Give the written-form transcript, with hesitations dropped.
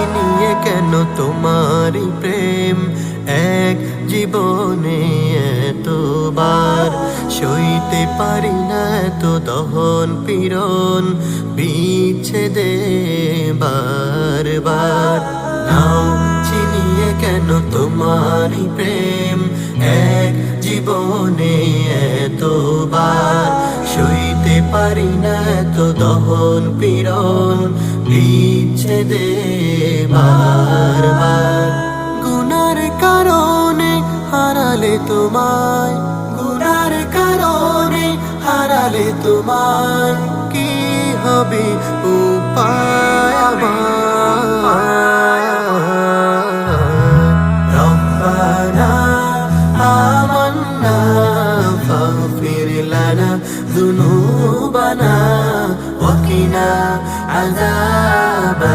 চিনিয়ে কেন তোমারই প্রেম এক জীবনে এতবার সইতে পারি না এত দহন পীড়ন বিচ্ছেদে বারবার নাও চিনিয়ে কেন তোমারই প্রেম এক জীবনে এতবার সইতে পারি না এত দহন পীড়ন বিচ্ছেদে বারবার গুনার কারণে হারালে তোমায় গুনার কারণে হারালে তোমায় কি হবে উপায় আমার